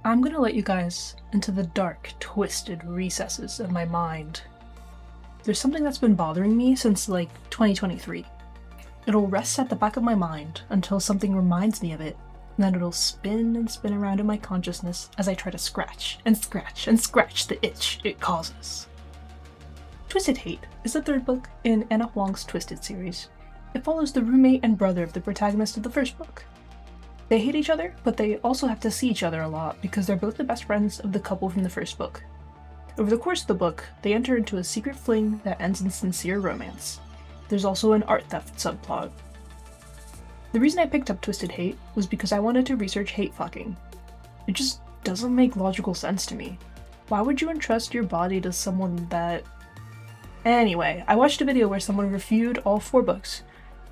I'm gonna let you guys into the dark, twisted recesses of my mind. There's something that's been bothering me since, 2023. It'll rest at the back of my mind until something reminds me of it, and then it'll spin and spin around in my consciousness as I try to scratch and scratch and scratch the itch it causes. Twisted Hate is the third book in Ana Huang's Twisted series. It follows the roommate and brother of the protagonist of the first book. They hate each other, but they also have to see each other a lot because they're both the best friends of the couple from the first book. Over the course of the book, they enter into a secret fling that ends in sincere romance. There's also an art theft subplot. The reason I picked up Twisted Hate was because I wanted to research hate fucking. It just doesn't make logical sense to me. Why would you entrust your body to someone that... Anyway, I watched a video where someone reviewed all 4 books,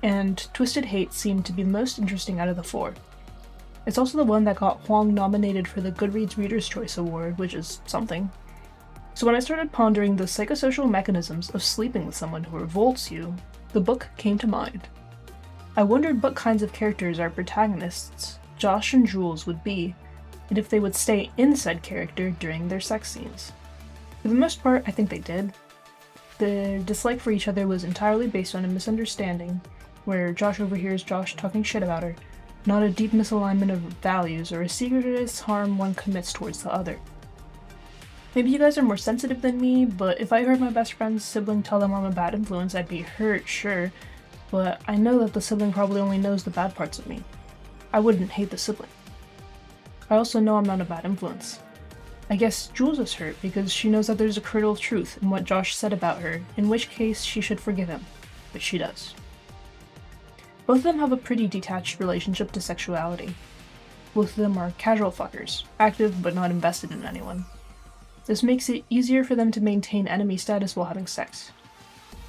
and Twisted Hate seemed to be the most interesting out of the 4. It's also the one that got Huang nominated for the Goodreads Reader's Choice Award, which is something. So when I started pondering the psychosocial mechanisms of sleeping with someone who revolts you, the book came to mind. I wondered what kinds of characters our protagonists, Josh and Jules, would be, and if they would stay in said character during their sex scenes. For the most part, I think they did. Their dislike for each other was entirely based on a misunderstanding, where Josh overhears Josh talking shit about her, not a deep misalignment of values or a secret harm one commits towards the other. Maybe you guys are more sensitive than me, but if I heard my best friend's sibling tell them I'm a bad influence, I'd be hurt, sure, but I know that the sibling probably only knows the bad parts of me. I wouldn't hate the sibling. I also know I'm not a bad influence. I guess Jules is hurt because she knows that there's a kernel of truth in what Josh said about her, in which case she should forgive him, but she does. Both of them have a pretty detached relationship to sexuality. Both of them are casual fuckers, active but not invested in anyone. This makes it easier for them to maintain enemy status while having sex.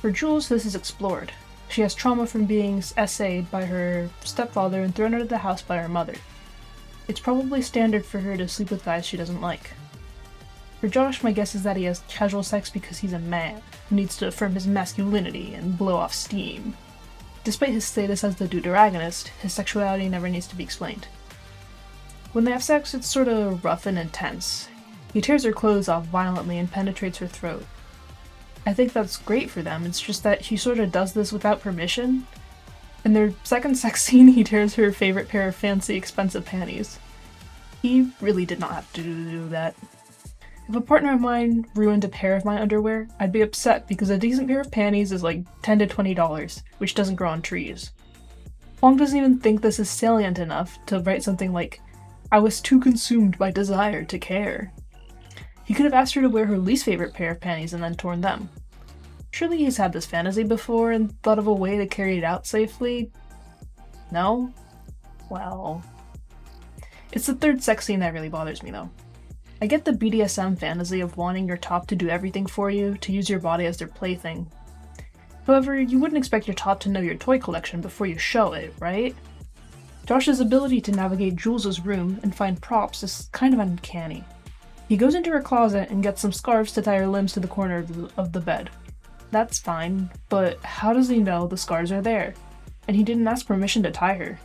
For Jules, this is explored. She has trauma from being essayed by her stepfather and thrown out of the house by her mother. It's probably standard for her to sleep with guys she doesn't like. For Josh, my guess is that he has casual sex because he's a man, who needs to affirm his masculinity and blow off steam. Despite his status as the deuteragonist, his sexuality never needs to be explained. When they have sex, it's sorta rough and intense. He tears her clothes off violently and penetrates her throat. I think that's great for them, it's just that he sorta does this without permission. In their second sex scene, he tears her favorite pair of fancy, expensive panties. He really did not have to do that. If a partner of mine ruined a pair of my underwear, I'd be upset because a decent pair of panties is like $10 to $20, which doesn't grow on trees. Huang doesn't even think this is salient enough to write something like, "I was too consumed by desire to care." He could have asked her to wear her least favorite pair of panties and then torn them. Surely he's had this fantasy before and thought of a way to carry it out safely? No? Well... It's the third sex scene that really bothers me though. I get the BDSM fantasy of wanting your top to do everything for you, to use your body as their plaything. However, you wouldn't expect your top to know your toy collection before you show it, right? Josh's ability to navigate Jules' room and find props is kind of uncanny. He goes into her closet and gets some scarves to tie her limbs to the corner of the bed. That's fine, but how does he know the scars are there? And he didn't ask permission to tie her.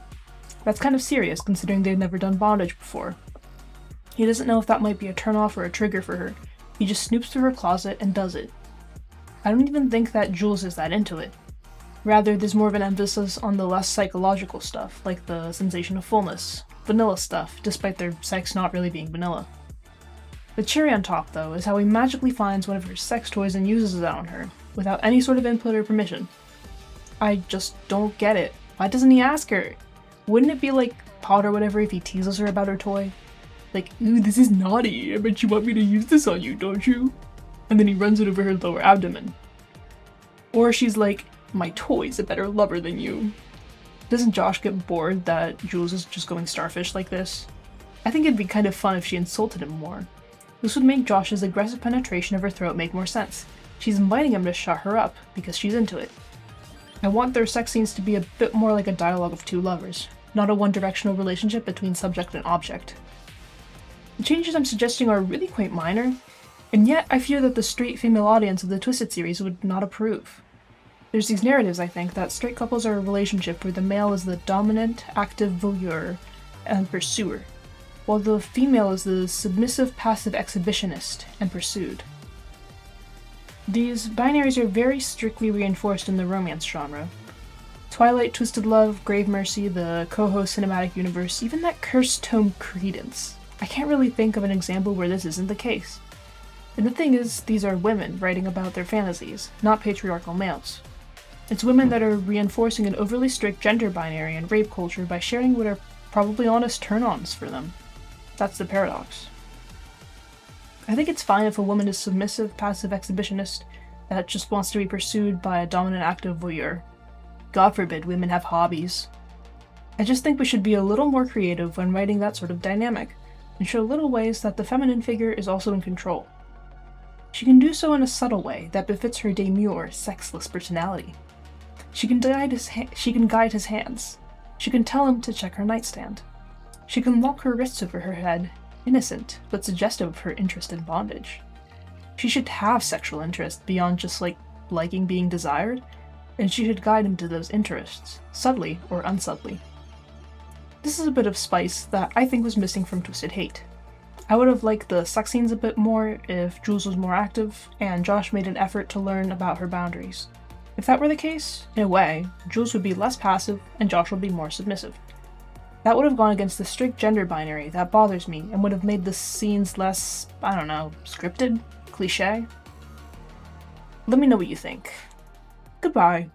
That's kind of serious considering they've never done bondage before. He doesn't know if that might be a turnoff or a trigger for her. He just snoops through her closet and does it. I don't even think that Jules is that into it. Rather, there's more of an emphasis on the less psychological stuff, like the sensation of fullness, vanilla stuff, despite their sex not really being vanilla. The cherry on top, though, is how he magically finds one of her sex toys and uses it on her, without any sort of input or permission. I just don't get it. Why doesn't he ask her? Wouldn't it be like pot or whatever if he teases her about her toy? Like, "Ooh, this is naughty, I bet you want me to use this on you, don't you?" And then he runs it over her lower abdomen. Or she's like, "My toy's a better lover than you." Doesn't Josh get bored that Jules is just going starfish like this? I think it'd be kind of fun if she insulted him more. This would make Josh's aggressive penetration of her throat make more sense. She's inviting him to shut her up, because she's into it. I want their sex scenes to be a bit more like a dialogue of two lovers, not a one-directional relationship between subject and object. The changes I'm suggesting are really quite minor, and yet I fear that the straight female audience of the Twisted series would not approve. There's these narratives, I think, that straight couples are a relationship where the male is the dominant, active voyeur and pursuer, while the female is the submissive passive exhibitionist and pursued. These binaries are very strictly reinforced in the romance genre. Twilight, Twisted Love, Grave Mercy, the Coho cinematic universe, even that cursed tome Credence. I can't really think of an example where this isn't the case. And the thing is, these are women writing about their fantasies, not patriarchal males. It's women that are reinforcing an overly strict gender binary and rape culture by sharing what are probably honest turn-ons for them. That's the paradox. I think it's fine if a woman is submissive, passive exhibitionist that just wants to be pursued by a dominant active voyeur. God forbid women have hobbies. I just think we should be a little more creative when writing that sort of dynamic, and show little ways that the feminine figure is also in control. She can do so in a subtle way that befits her demure, sexless personality. She can guide his hands. She can tell him to check her nightstand. She can lock her wrists over her head, innocent, but suggestive of her interest in bondage. She should have sexual interest beyond just liking being desired, and she should guide him to those interests, subtly or unsubtly. This is a bit of spice that I think was missing from Twisted Hate. I would have liked the sex scenes a bit more if Jules was more active, and Josh made an effort to learn about her boundaries. If that were the case, in a way, Jules would be less passive and Josh would be more submissive. That would have gone against the strict gender binary that bothers me and would have made the scenes less, scripted? Cliché? Let me know what you think. Goodbye.